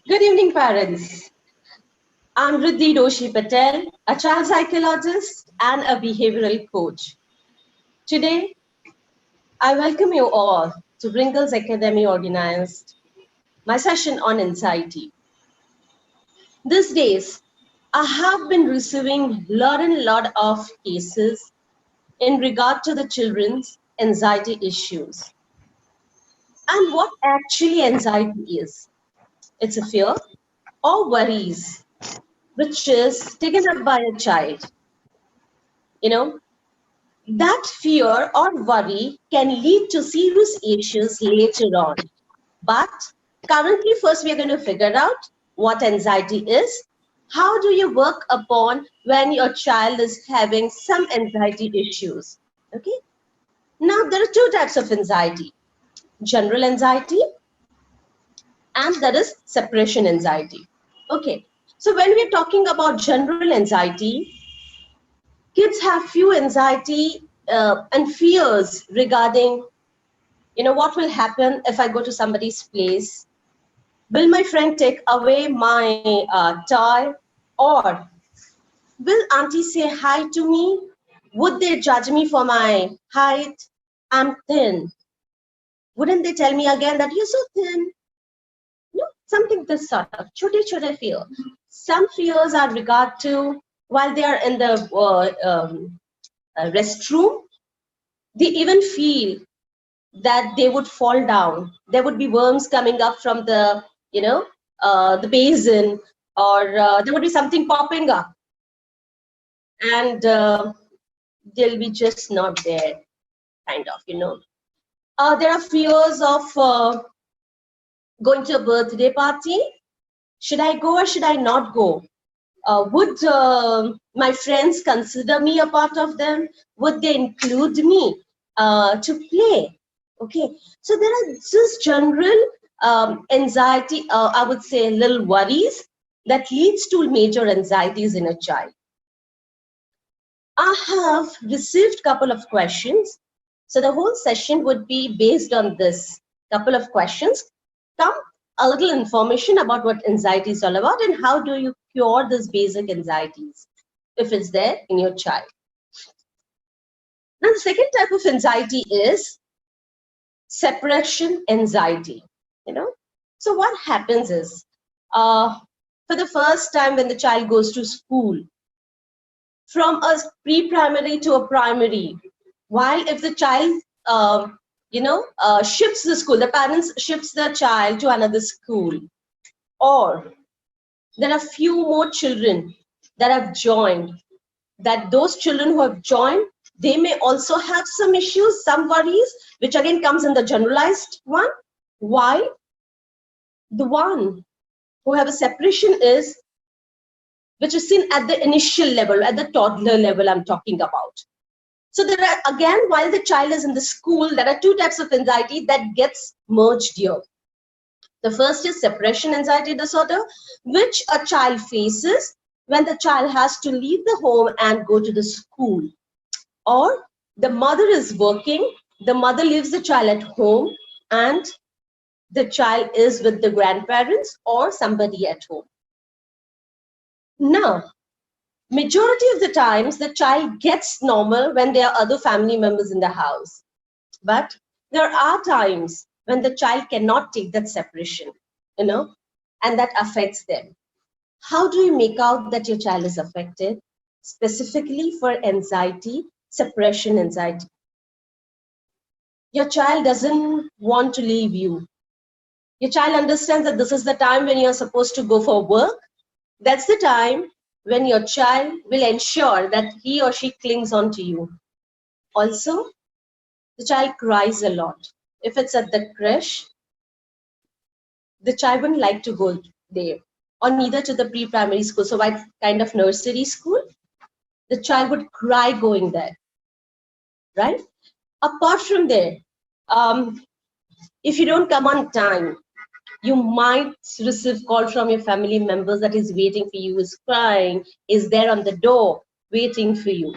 Good evening, parents. I'm Riddhi Doshi Patel, a child psychologist and a behavioral coach. Today, I welcome you all to Wrinkles Academy organized my session on anxiety. These days, I have been receiving lot of cases in regard to the children's anxiety issues. And what actually anxiety is? It's a fear or worries which is taken up by a child. You know, that fear or worry can lead to serious issues later on. But currently, first we are going to figure out what anxiety is. How do you work upon when your child is having some anxiety issues? Okay. Now, there are two types of anxiety: general anxiety and there is separation anxiety. Okay. So, when we're talking about general anxiety, kids have few anxiety and fears regarding what will happen if I go to somebody's place. Will my friend take away my toy, or will auntie say hi to me? Would they judge me for my height? I'm thin. Wouldn't they tell me again that you're so thin? No, something this sort of chote fear. Some fears are regard to while they are in the restroom, they even feel that they would fall down. There would be worms coming up from the basin, or there would be something popping up, and they'll be just not there, kind of. There are fears of going to a birthday party. Should I go or should I not go? Would my friends consider me a part of them? Would they include me to play? Okay, so there are just general anxiety, I would say little worries that leads to major anxieties in a child. I have received couple of questions. So the whole session would be based on this couple of questions. Come a little information about what anxiety is all about and how do you cure these basic anxieties if it's there in your child. Now the second type of anxiety is separation anxiety. You know, so what happens is for the first time when the child goes to school, from a pre-primary to a primary, while if the child shifts the school, the parents shifts the child to another school, or there are few more children that have joined, that those children who have joined, they may also have some issues, some worries, which again comes in the generalized one. Why? The one who have a separation is, which is seen at the initial level, at the toddler level I'm talking about. So there are, again, while the child is in the school, there are two types of anxiety that gets merged here. The first is separation anxiety disorder, which a child faces when the child has to leave the home and go to the school. Or the mother is working, the mother leaves the child at home, and the child is with the grandparents or somebody at home. Now, majority of the times the child gets normal when there are other family members in the house. But there are times when the child cannot take that separation, and that affects them. How do you make out that your child is affected? Specifically for anxiety, separation anxiety. Your child doesn't want to leave you. Your child understands that this is the time when you're supposed to go for work. That's the time when your child will ensure that he or she clings on to you. Also, the child cries a lot. If it's at the creche, the child wouldn't like to go there, or neither to the pre-primary school. So, what kind of nursery school? The child would cry going there, right? Apart from there, um, if you don't come on time, you might receive call from your family members that is waiting for you, is crying, is there on the door waiting for you.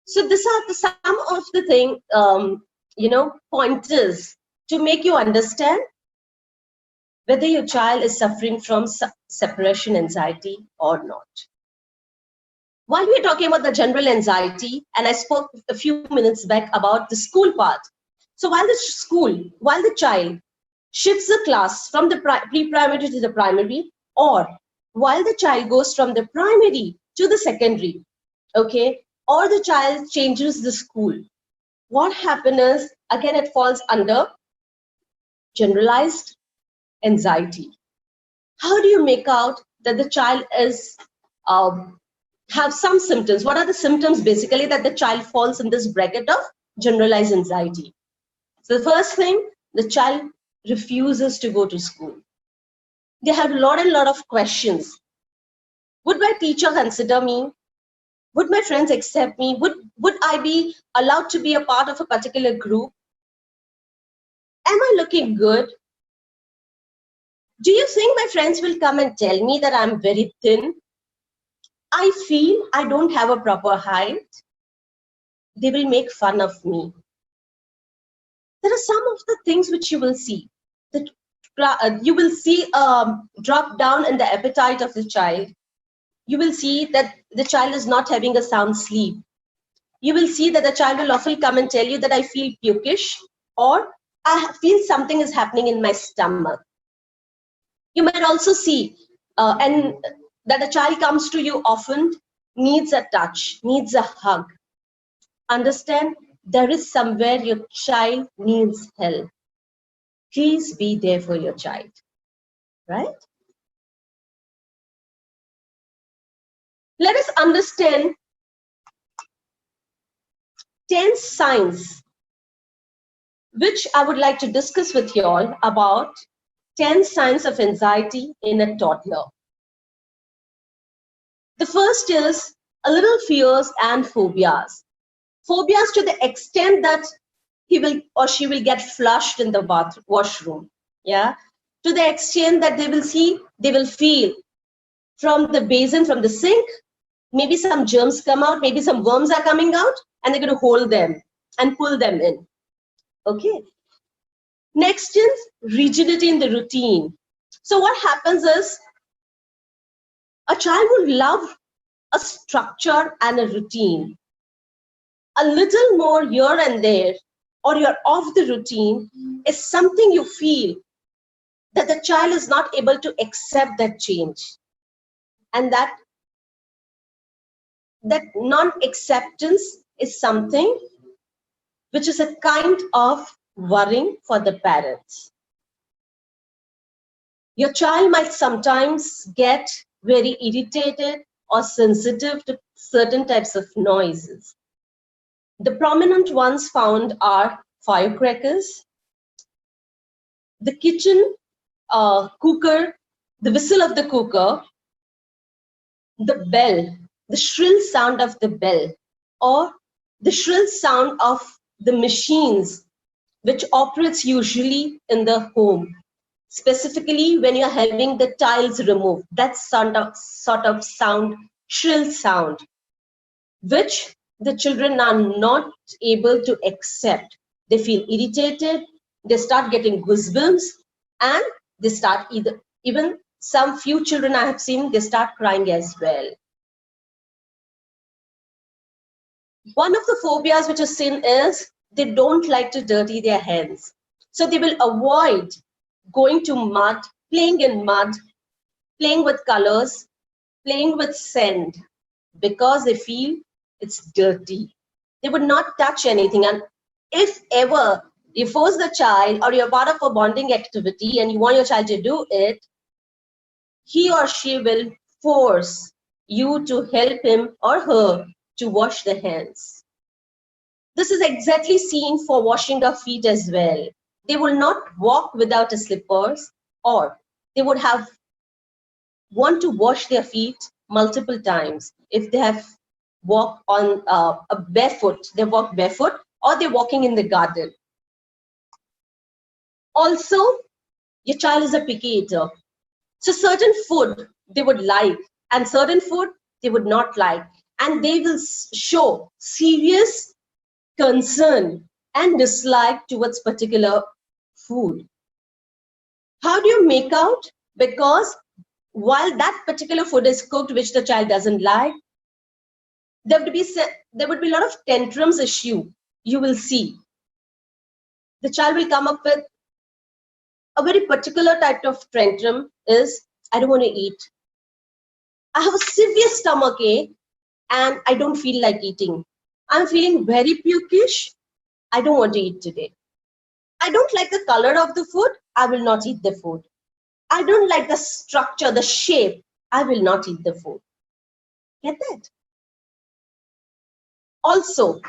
So these are some of the pointers to make you understand whether your child is suffering from separation anxiety or not. While we're talking about the general anxiety, and I spoke a few minutes back about the school part. So while the child shifts the class from the pre-primary to the primary, or while the child goes from the primary to the secondary, okay, or the child changes the school, what happens is, again, it falls under generalized anxiety. How do you make out that the child is have some symptoms? What are the symptoms basically that the child falls in this bracket of generalized anxiety? So the first thing, the child refuses to go to school. They have a lot of questions. Would my teacher consider me? Would my friends accept me? Would I be allowed to be a part of a particular group? Am I looking good? Do you think my friends will come and tell me that I'm very thin? I feel I don't have a proper height. They will make fun of me. There are some of the things which you will see. That you will see drop down in the appetite of the child. You will see that the child is not having a sound sleep. You will see that the child will often come and tell you that I feel pukish, or I feel something is happening in my stomach. You might also see and that a child comes to you often, needs a touch, needs a hug. Understand, there is somewhere your child needs help. Please be there for your child, right? Let us understand 10 signs which I would like to discuss with you all about 10 signs of anxiety in a toddler. The first is a little fears and phobias. Phobias to the extent that he will or she will get flushed in the washroom. Yeah. To the extent that they will feel from the basin, from the sink, maybe some germs come out, maybe some worms are coming out, and they're going to hold them and pull them in. Okay. Next is rigidity in the routine. So what happens is, a child would love a structure and a routine. A little more here and there, or you're off the routine, is something you feel that the child is not able to accept that change. And that non-acceptance is something which is a kind of worrying for the parents. Your child might sometimes get very irritated or sensitive to certain types of noises. The prominent ones found are firecrackers, the kitchen cooker, the whistle of the cooker, the bell, the shrill sound of the bell, or the shrill sound of the machines which operates usually in the home, specifically when you're having the tiles removed. That sort of sound, shrill sound, which the children are not able to accept. They feel irritated, they start getting goosebumps, and they start even some few children I have seen, they start crying as well. One of the phobias which is seen is they don't like to dirty their hands. So they will avoid going to mud, playing in mud, playing with colors, playing with sand, because they feel it's dirty. They would not touch anything. And if ever you force the child, or you're part of a bonding activity and you want your child to do it, he or she will force you to help him or her to wash the hands. This is exactly seen for washing the feet as well. They will not walk without a slippers, or they would want to wash their feet multiple times. If they have walked on a barefoot, they walk barefoot, or they're walking in the garden. Also, your child is a picky eater. So certain food they would like, and certain food they would not like. And they will show serious concern and dislike towards particular food. How do you make out? Because while that particular food is cooked, which the child doesn't like, there would be a lot of tantrums issue. You will see the child will come up with a very particular type of tantrum is, I don't want to eat. I have a severe stomach ache and I don't feel like eating. I'm feeling very pukish. I don't want to eat today. I don't like the color of the food. I will not eat the food. I don't like the structure, the shape. I will not eat the food. Get that? Also,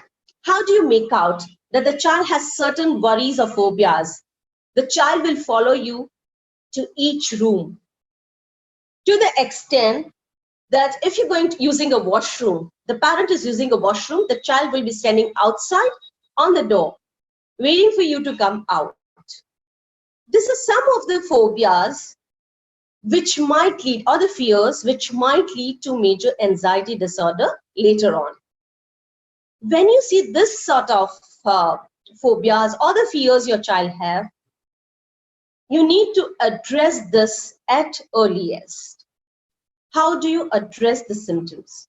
how do you make out that the child has certain worries or phobias? The child will follow you to each room to the extent that if you're using a washroom, the parent is using a washroom, the child will be standing outside on the door, waiting for you to come out. This is some of the phobias which might lead, or the fears which might lead to major anxiety disorder later on. When you see this sort of phobias or the fears your child have, you need to address this at earliest. How do you address the symptoms?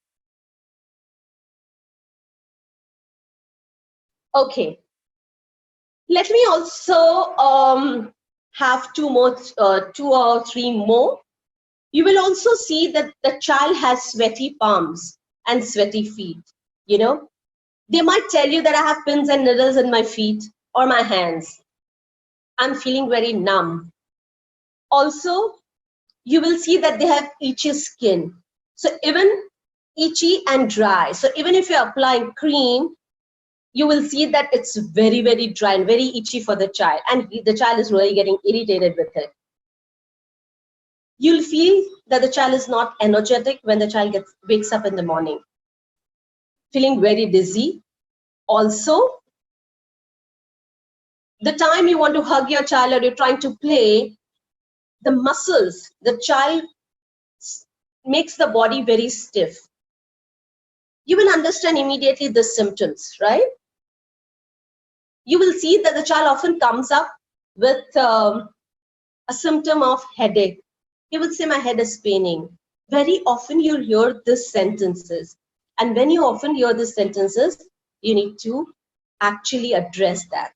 Okay, let me also have two or three more. You will also see that the child has sweaty palms and sweaty feet. You know, they might tell you that I have pins and needles in my feet or my hands. I'm feeling very numb. Also, you will see that they have itchy skin. So even itchy and dry. So even if you're applying cream, you will see that it's very, very dry and very itchy for the child. And the child is really getting irritated with it. You'll feel that the child is not energetic when the child wakes up in the morning. Feeling very dizzy. Also, the time you want to hug your child or you're trying to play, the muscles, the child makes the body very stiff. You will understand immediately the symptoms, right? You will see that the child often comes up with a symptom of headache. He will say, my head is paining. Very often you'll hear these sentences. And when you often hear these sentences, you need to actually address that.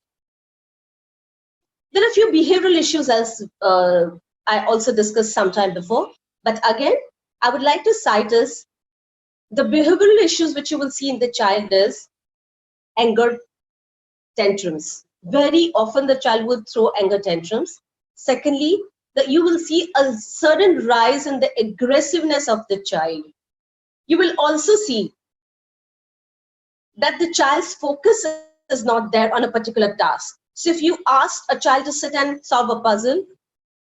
There are a few behavioral issues as I also discussed sometime before. But again, I would like to cite as the behavioral issues which you will see in the child is anger tantrums. Very often the child will throw anger tantrums. Secondly, that you will see a sudden rise in the aggressiveness of the child. You will also see that the child's focus is not there on a particular task. So if you ask a child to sit and solve a puzzle,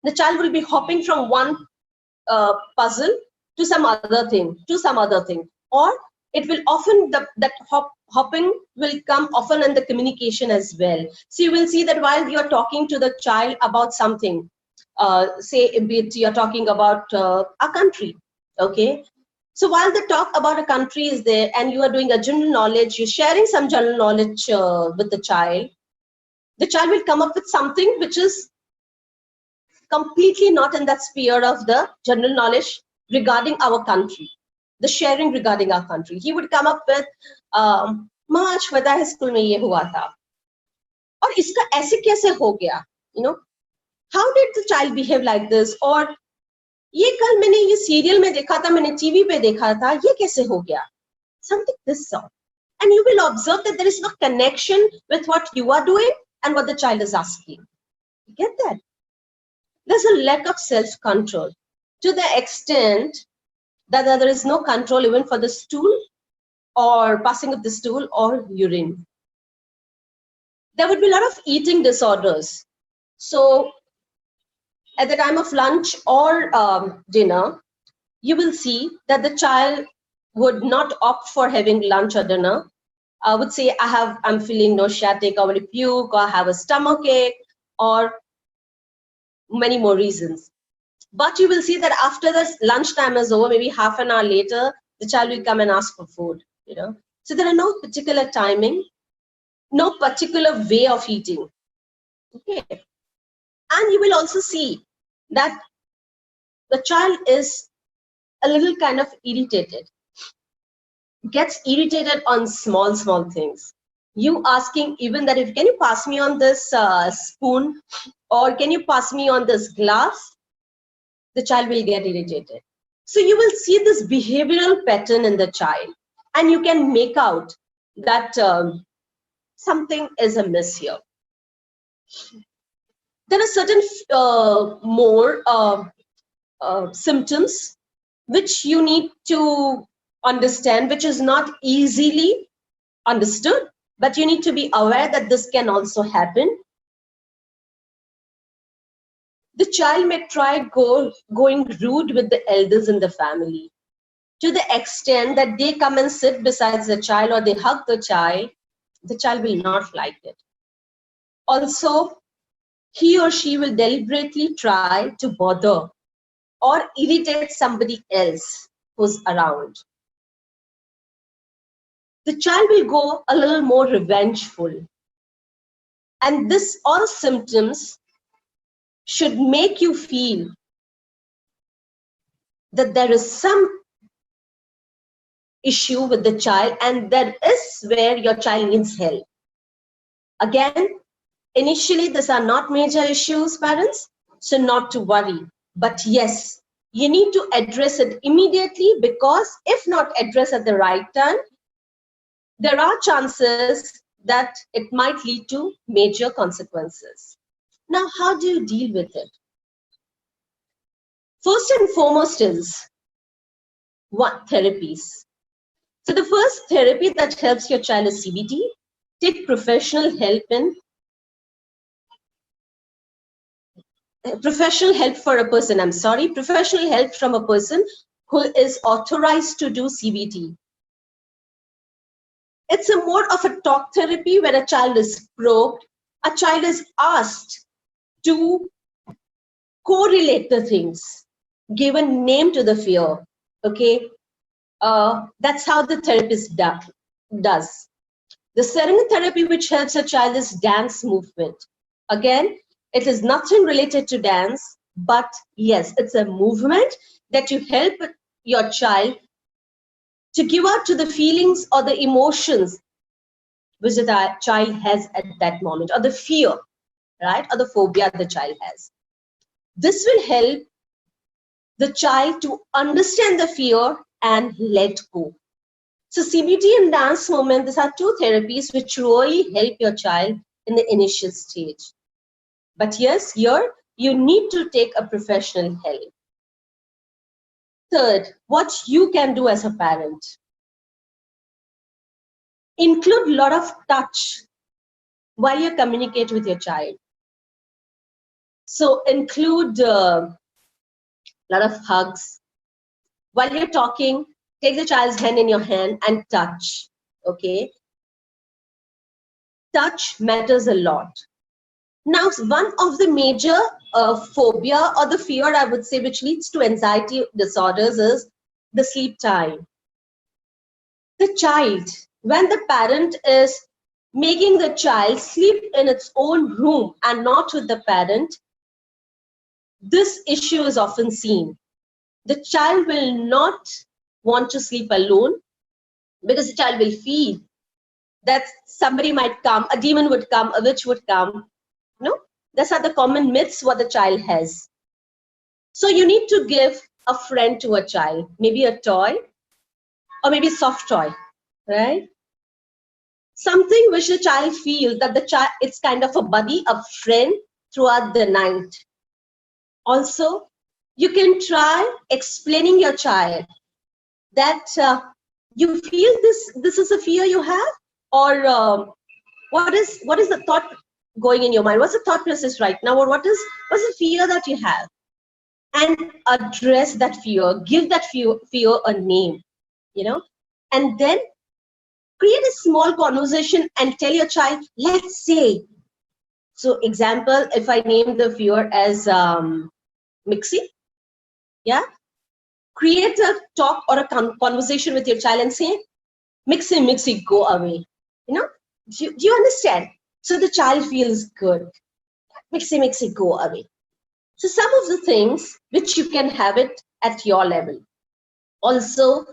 the child will be hopping from one puzzle to some other thing, or it will often, hopping will come often in the communication as well. So you will see that while you're talking to the child about something, say you're talking about a country, okay? So while the talk about a country is there and you are doing a general knowledge, you're sharing some general knowledge with the child will come up with something which is completely not in that sphere of the general knowledge regarding our country, the sharing regarding our country. He would come up with, माँ आज पता है school में ये हुआ था और इसका ऐसे कैसे हो गया, you know, how did the child behave like this, और ये कल मैंने ये सीरियल में देखा था, मैंने टीवी पे देखा था, ये कैसे हो गया, something this sort. And you will observe that there is no connection with what you are doing and what the child is asking. You get that? There's a lack of self-control to the extent that there is no control even for the stool or passing of the stool or urine. There would be a lot of eating disorders. So at the time of lunch or dinner, you will see that the child would not opt for having lunch or dinner. I would say, I'm feeling nauseatic, I want to puke, or I have a stomach ache, or many more reasons. But you will see that after the lunchtime is over, maybe half an hour later, the child will come and ask for food, you know. So there are no particular timing, no particular way of eating. Okay. And you will also see that the child is a little kind of irritated, gets irritated on small things. You asking even that, if can you pass me on this spoon, or can you pass me on this glass, the child will get irritated. So you will see this behavioral pattern in the child, and you can make out that something is amiss here. There are certain more symptoms which you need to understand, which is not easily understood, but you need to be aware that this can also happen. The child may try going rude with the elders in the family, to the extent that they come and sit beside the child or they hug the child will not like it. Also, he or she will deliberately try to bother or irritate somebody else who's around. The child will go a little more revengeful. And this all symptoms should make you feel that there is some issue with the child, and that is where your child needs help. Again, initially, these are not major issues, parents, so not to worry. But yes, you need to address it immediately, because if not addressed at the right time, there are chances that it might lead to major consequences. Now, how do you deal with it? First and foremost is what therapies. So the first therapy that helps your child is CBT. Take professional help for a person. Professional help from a person who is authorized to do CBT. It's a more of a talk therapy where a child is probed, a child is asked to correlate the things, give a name to the fear. Okay, that's how the therapist does. The Serena therapy, which helps a child, is dance movement. Again, it is nothing related to dance, but yes, it's a movement that you help your child to give out to the feelings or the emotions which the child has at that moment, or the fear, right, or the phobia the child has. This will help the child to understand the fear and let go. So CBT and dance movement, these are two therapies which really help your child in the initial stage. But yes, here you need to take a professional help. Third, what you can do as a parent. Include a lot of touch while you communicate with your child. So include a lot of hugs. While you're talking, take the child's hand in your hand and touch, okay? Touch matters a lot. Now, one of the major phobia or the fear, I would say, which leads to anxiety disorders is the sleep time. The child, when the parent is making the child sleep in its own room and not with the parent, this issue is often seen. The child will not want to sleep alone, because the child will feel that somebody might come, a demon would come, a witch would come. No, these are the common myths what the child has. So you need to give a friend to a child, maybe a toy or maybe a soft toy, right? Something which the child feels that the child, it's kind of a buddy, a friend throughout the night. Also, you can try explaining your child that you feel this is a fear you have, or what is the thought going in your mind? What's the thought process right now, or what's the fear that you have? And address that fear, give that fear a name, and then create a small conversation and tell your child, let's say. So example, if I name the fear as Mixie, yeah, create a talk or a conversation with your child and say, Mixie, go away. Do you understand? So the child feels good. Mixie, go away. So some of the things which you can have it at your level. Also,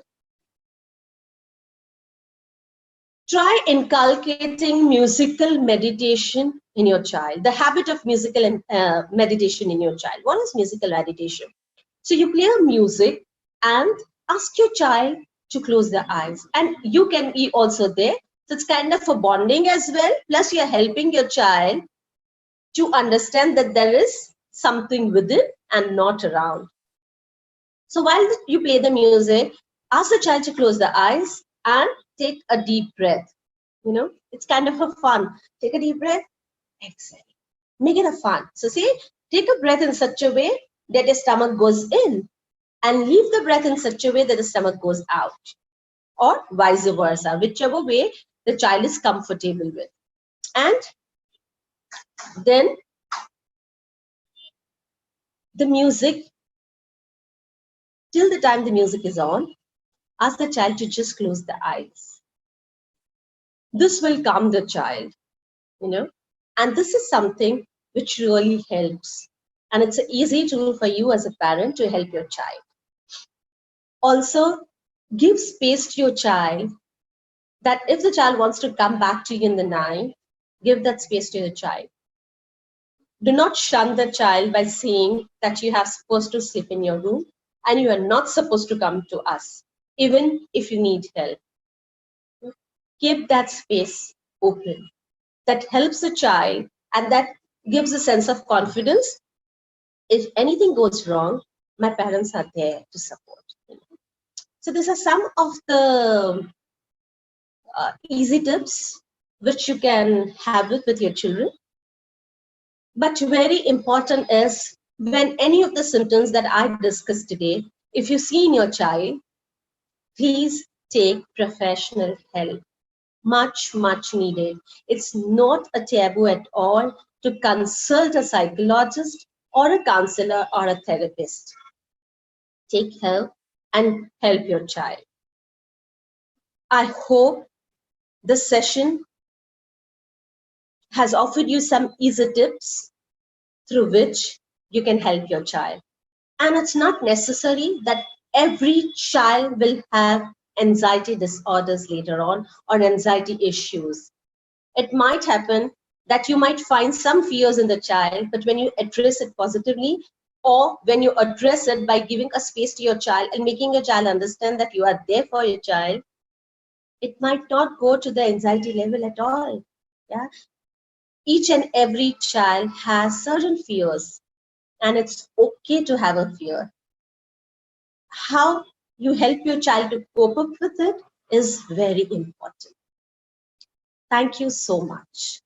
try inculcating musical meditation in your child, the habit of musical meditation in your child. What is musical meditation? So you play a music and ask your child to close their eyes, and you can be also there. So it's kind of a bonding as well. Plus, you're helping your child to understand that there is something within and not around. So while you play the music, ask the child to close the eyes and take a deep breath. It's kind of a fun. Take a deep breath, exhale. Make it a fun. So see, take a breath in such a way that your stomach goes in, and leave the breath in such a way that the stomach goes out, or vice versa, whichever way the child is comfortable with. And then the music, till the time the music is on, ask the child to just close the eyes. This will calm the child, and this is something which really helps. And it's an easy tool for you as a parent to help your child. Also, give space to your child, that if the child wants to come back to you in the night, give that space to the child. Do not shun the child by saying that you are supposed to sleep in your room and you are not supposed to come to us, even if you need help. Keep that space open. That helps the child, and that gives a sense of confidence. If anything goes wrong, my parents are there to support. So these are some of the easy tips which you can have it with your children. But very important is, when any of the symptoms that I discussed today, if you see in your child, please take professional help. Much, much needed. It's not a taboo at all to consult a psychologist or a counselor or a therapist. Take help and help your child. I hope this session has offered you some easy tips through which you can help your child. And it's not necessary that every child will have anxiety disorders later on, or anxiety issues. It might happen that you might find some fears in the child, but when you address it positively, or when you address it by giving a space to your child and making your child understand that you are there for your child, it might not go to the anxiety level at all. Yeah. Each and every child has certain fears, and it's okay to have a fear. How you help your child to cope up with it is very important. Thank you so much.